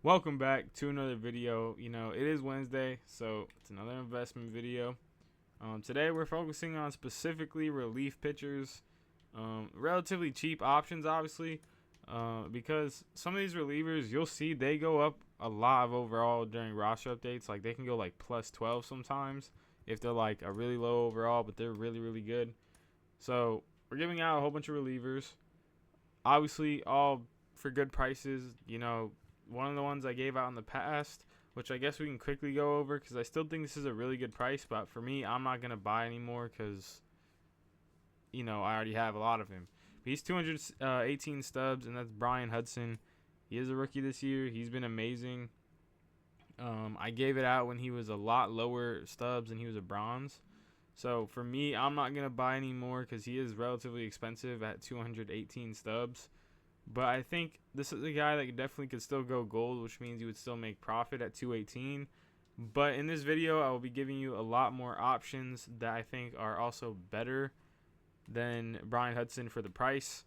Welcome back to another video. It is Wednesday, so it's another investment video. Today we're focusing on specifically relief pitchers, relatively cheap options, obviously, because some of these relievers you'll see they go up a lot of overall during roster updates. Like they can go like plus 12 sometimes if they're like a really low overall, but they're really really good. So we're giving out a whole bunch of relievers, obviously all for good prices. One of the ones I gave out in the past, which I guess we can quickly go over because I still think this is a really good price. But for me, I'm not going to buy anymore because, I already have a lot of him. But he's 218 Stubs, and that's Brian Hudson. He is a rookie this year. He's been amazing. I gave it out when he was a lot lower Stubs and he was a bronze. So for me, I'm not going to buy anymore because he is relatively expensive at 218 Stubs. But I think this is a guy that definitely could still go gold, which means you would still make profit at 218. But in this video, I will be giving you a lot more options that I think are also better than Brian Hudson for the price.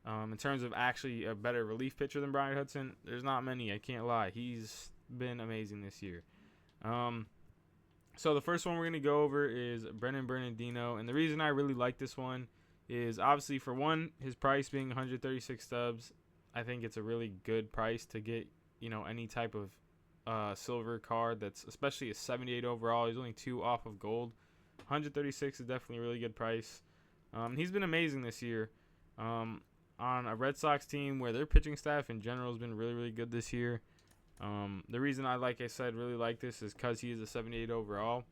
In terms of actually a better relief pitcher than Brian Hudson, there's not many. I can't lie. He's been amazing this year. So the first one we're going to go over is Brennan Bernardino. And the reason I really like this one is obviously, for one, his price being 136 Stubs. I think it's a really good price to get, any type of silver card that's especially a 78 overall. He's only 2 off of gold. 136 is definitely a really good price. He's been amazing this year on a Red Sox team where their pitching staff in general has been really, really good this year. The reason like I said, really like this is because he is a 78 overall.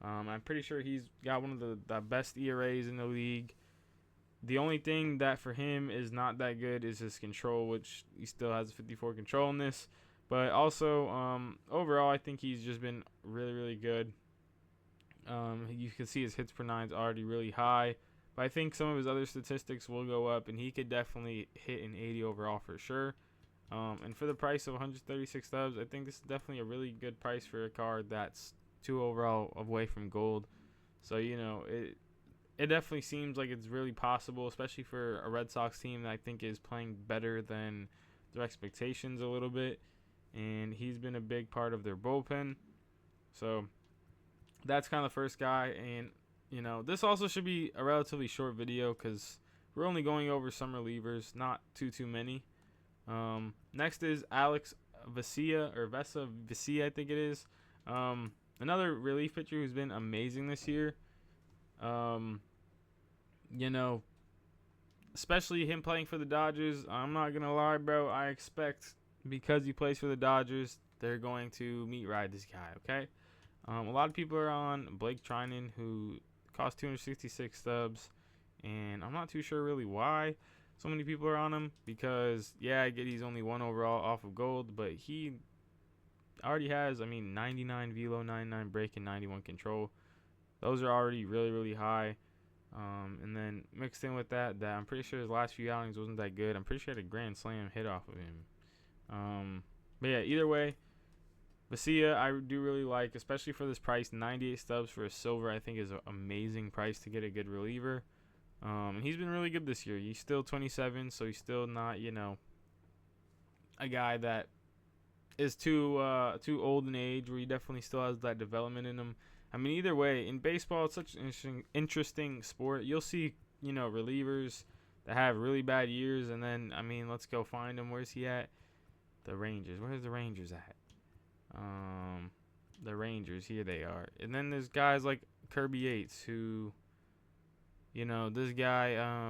I'm pretty sure he's got one of the best ERAs in the league. The only thing that for him is not that good is his control, which he still has a 54 control in this. But also, overall, I think he's just been really, really good. You can see his hits per nine is already really high. But I think some of his other statistics will go up, and he could definitely hit an 80 overall for sure. And for the price of 136 Stubs, I think this is definitely a really good price for a card that's 2 overall away from gold. So, it definitely seems like it's really possible, especially for a Red Sox team that I think is playing better than their expectations a little bit. And he's been a big part of their bullpen. So that's kind of the first guy. And, this also should be a relatively short video because we're only going over some relievers, not too many. Next is Alex Vesia, or Vesia, I think it is. Another relief pitcher who's been amazing this year. Especially him playing for the Dodgers. I'm not going to lie, bro. I expect because he plays for the Dodgers, they're going to meat ride this guy, okay? A lot of people are on Blake Trinan, who cost 266 Stubs, and I'm not too sure really why so many people are on him because, yeah, I get he's only 1 overall off of gold, but he already has, 99 velo, 99 break, and 91 control. Those are already really, really high. And then mixed in with that I'm pretty sure his last few outings wasn't that good. I'm pretty sure he had a grand slam hit off of him. But yeah, either way, Vesia I do really like, especially for this price. 98 Stubs for a silver I think is an amazing price to get a good reliever. And he's been really good this year. He's still 27, so he's still not, a guy that is too old in age, where he definitely still has that development in him. Either way, in baseball, it's such an interesting sport. You'll see, relievers that have really bad years, and then, let's go find him. Where's he at? The Rangers. Where's the Rangers at? The Rangers, here they are. And then there's guys like Kirby Yates, who, this guy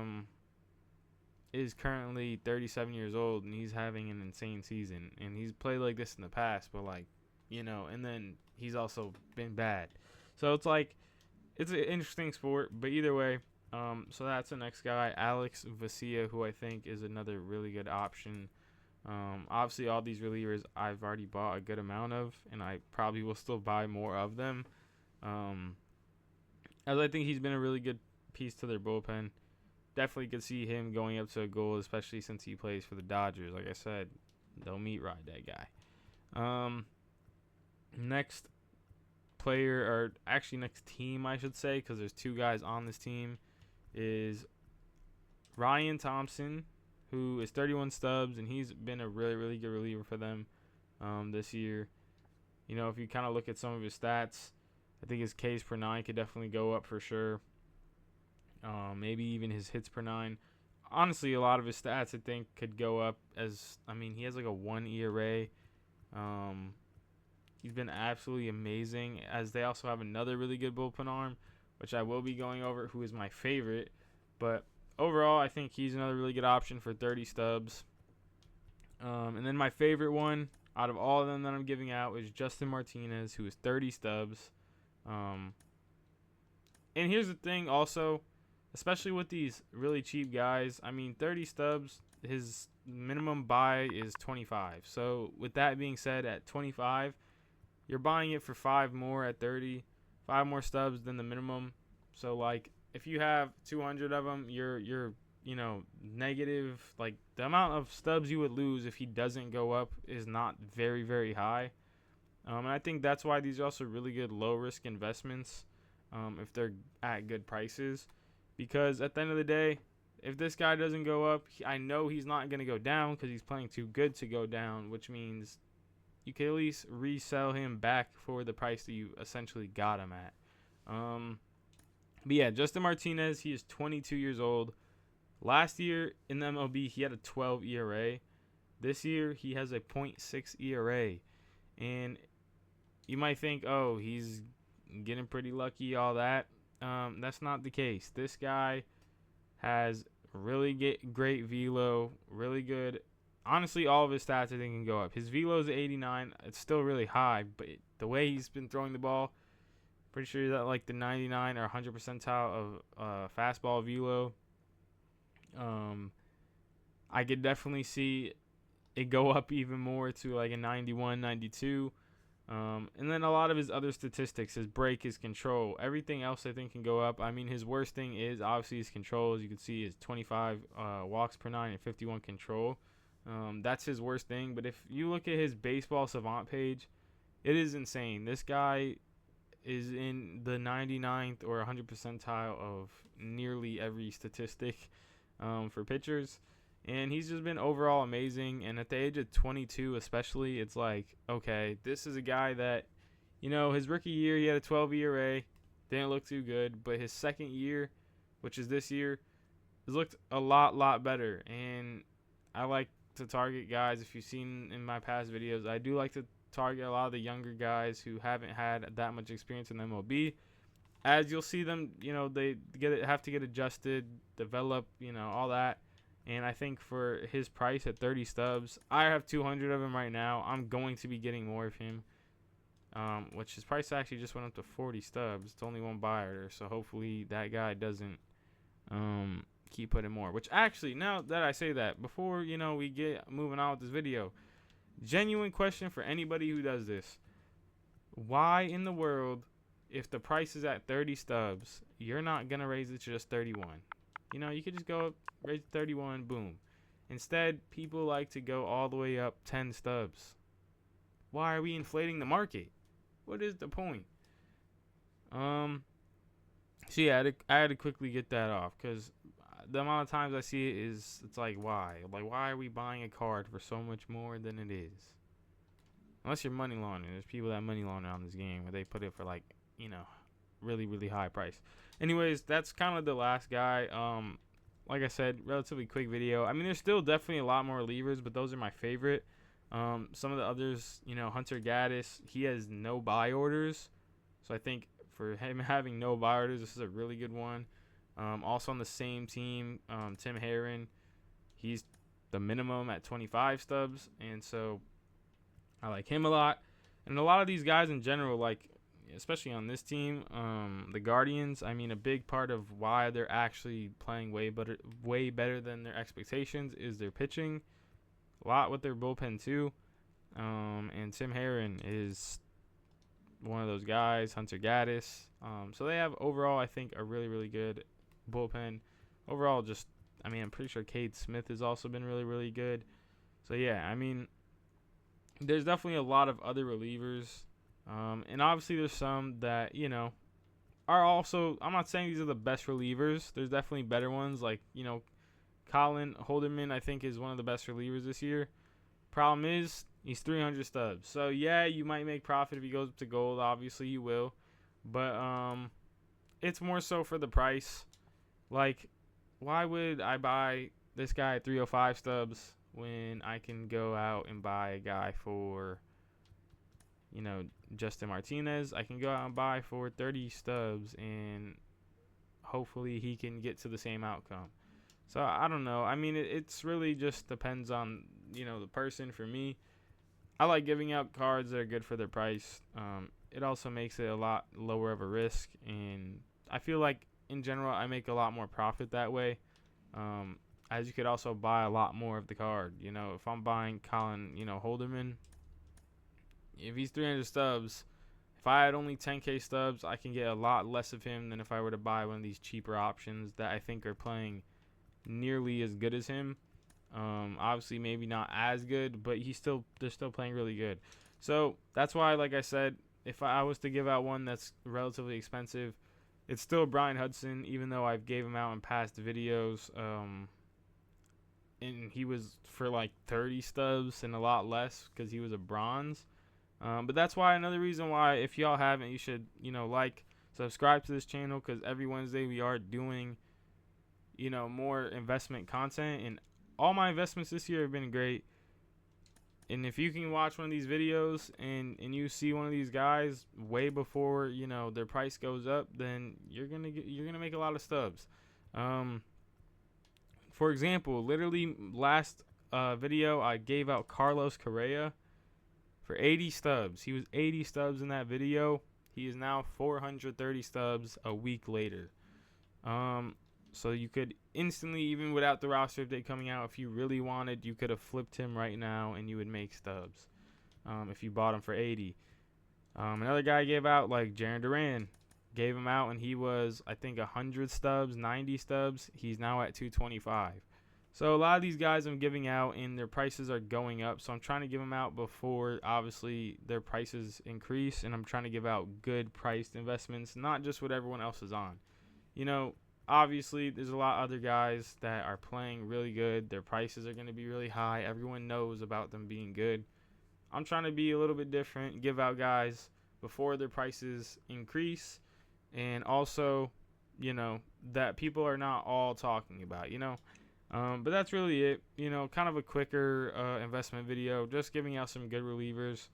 is currently 37 years old, and he's having an insane season. And he's played like this in the past, but, and then he's also been bad. So it's it's an interesting sport, but either way, so that's the next guy, Alex Vesia, who I think is another really good option. Obviously, all these relievers I've already bought a good amount of, and I probably will still buy more of them, as I think he's been a really good piece to their bullpen. Definitely could see him going up to a goal, especially since he plays for the Dodgers. Like I said, they'll meat ride that guy. Next player, or actually next team I should say, because there's 2 guys on this team, is Ryan Thompson, who is 31 Stubs, and he's been a really, really good reliever for them. this year. You know, if you kind of look at some of his stats, I think his Ks per 9 could definitely go up for sure. Maybe even his hits per 9. Honestly, a lot of his stats I think could go up he has like a 1 ERA. He's been absolutely amazing, as they also have another really good bullpen arm, which I will be going over, who is my favorite. But overall, I think he's another really good option for 30 stubs. And then my favorite one out of all of them that I'm giving out is Justin Martinez, who is 30 stubs. And here's the thing also, especially with these really cheap guys, 30 stubs, his minimum buy is 25. So with that being said, at 25, you're buying it for 5 more at 30, 5 more stubs than the minimum. So like if you have 200 of them, you're negative, like the amount of stubs you would lose if he doesn't go up is not very, very high. And I think that's why these are also really good low risk investments if they're at good prices, because at the end of the day, if this guy doesn't go up, I know he's not going to go down because he's playing too good to go down, which means you can at least resell him back for the price that you essentially got him at. But yeah, Justin Martinez, he is 22 years old. Last year in the MLB, he had a 12 ERA. This year, he has a .6 ERA. And you might think, oh, he's getting pretty lucky, all that. That's not the case. This guy has really great velo, really good. Honestly, all of his stats, I think, can go up. His velo is 89. It's still really high, but the way he's been throwing the ball, pretty sure he's at like the 99 or 100 percentile of fastball velo. I could definitely see it go up even more to like a 91, 92. And then a lot of his other statistics, his break, his control, everything else I think can go up. His worst thing is obviously his control. As you can see, his 25 walks per 9 and 51 control. That's his worst thing. But if you look at his baseball savant page, it is insane. This guy is in the 99th or 100 percentile of nearly every statistic for pitchers. And he's just been overall amazing. And at the age of 22 especially, it's like, okay, this is a guy that, his rookie year, he had a 12 ERA. Didn't look too good. But his second year, which is this year, has looked a lot better. And I like to target guys. If you've seen in my past videos, I do like to target a lot of the younger guys who haven't had that much experience in MLB. As you'll see them, they have to get adjusted, develop, all that. And I think for his price at 30 stubs, I have 200 of him right now. I'm going to be getting more of him, which his price actually just went up to 40 stubs. It's only one buyer, so hopefully that guy doesn't keep putting more. Which actually, now that I say that, before we get moving on with this video, genuine question for anybody who does this: why in the world, if the price is at 30 stubs, you're not gonna raise it to just 31? You could just go up, raise 31, boom. Instead, people like to go all the way up 10 stubs. Why are we inflating the market? What is the point? So yeah, I had to quickly get that off, because the amount of times I see it it's like, why? Like, why are we buying a card for so much more than it is? Unless you're money laundering. There's people that money launder on this game where they put it for like, really, really high price. Anyways, that's kind of the last guy. Like I said, relatively quick video. There's still definitely a lot more relievers, but those are my favorite. Some of the others, Hunter Gaddis, he has no buy orders. So I think for him having no buy orders, this is a really good one. Also on the same team, Tim Herron, he's the minimum at 25 stubs. And so I like him a lot. And a lot of these guys in general, like, especially on this team, the Guardians, a big part of why they're actually playing way better than their expectations is their pitching. A lot with their bullpen too. And Tim Herron is one of those guys, Hunter Gaddis. So they have overall, I think, a really, really good bullpen. Overall, just, I'm pretty sure Cade Smith has also been really, really good. So yeah, there's definitely a lot of other relievers. And obviously there's some that, are also, I'm not saying these are the best relievers. There's definitely better ones. Like, Colin Holderman, I think, is one of the best relievers this year. Problem is, He's 300 Stubs. So yeah, you might make profit if he goes up to gold. Obviously, you will, but it's more so for the price. Like, why would I buy this guy at 305 Stubs when I can go out and buy a guy for, Justin Martinez? I can go out and buy for 30 Stubs, and hopefully he can get to the same outcome. So I don't know. I mean, it's really just depends on the person. For me, I like giving out cards that are good for their price. It also makes it a lot lower of a risk, and I feel like in general I make a lot more profit that way. As you could also buy a lot more of the card. If I'm buying Colin, Holderman, if he's 300 Stubs, if I had only 10K Stubs, I can get a lot less of him than if I were to buy one of these cheaper options that I think are playing nearly as good as him. Obviously maybe not as good, but they're still playing really good. So that's why, like I said, if I was to give out one that's relatively expensive, it's still Brian Hudson, even though I've gave him out in past videos. And he was for like 30 Stubs and a lot less because he was a bronze. But that's why another reason why, if y'all haven't, you should subscribe to this channel, because every Wednesday we are doing more investment content, and all my investments this year have been great. And if you can watch one of these videos and you see one of these guys way before their price goes up, then you're gonna make a lot of Stubs. For example, literally last video I gave out Carlos Correa for 80 Stubs. He was 80 Stubs in that video. He is now 430 Stubs a week later. So you could instantly, even without the roster update coming out, if you really wanted, you could have flipped him right now and you would make Stubs if you bought him for 80. Another guy gave out, like Jarren Duran, gave him out and he was, I think, 100 Stubs, 90 Stubs. He's now at 225. So a lot of these guys I'm giving out and their prices are going up. So I'm trying to give them out before, obviously, their prices increase. And I'm trying to give out good priced investments, not just what everyone else is on. Obviously, there's a lot of other guys that are playing really good. Their prices are going to be really high. Everyone knows about them being good. I'm trying to be a little bit different, give out guys before their prices increase, and also, that people are not all talking about, But that's really it, kind of a quicker investment video, just giving out some good relievers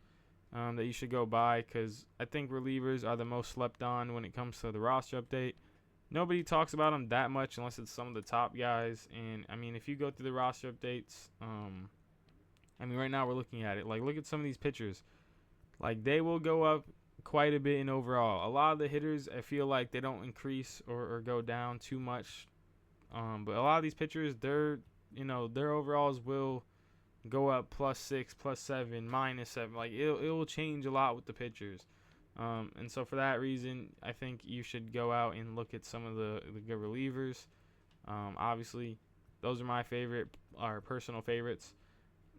that you should go buy, because I think relievers are the most slept on when it comes to the roster update. Nobody talks about them that much unless it's some of the top guys. And, I mean, if you go through the roster updates, right now we're looking at it. Like, look at some of these pitchers. Like, they will go up quite a bit in overall. A lot of the hitters, I feel like they don't increase or go down too much. But a lot of these pitchers, their overalls will go up +6, +7, -7. Like, it will change a lot with the pitchers. And so for that reason, I think you should go out and look at some of the good relievers. Obviously, those are my personal favorites.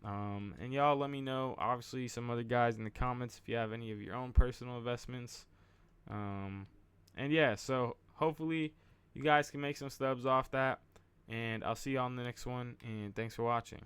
And y'all let me know, obviously, some other guys in the comments if you have any of your own personal investments. And yeah, so hopefully you guys can make some Stubs off that. And I'll see y'all on the next one. And thanks for watching.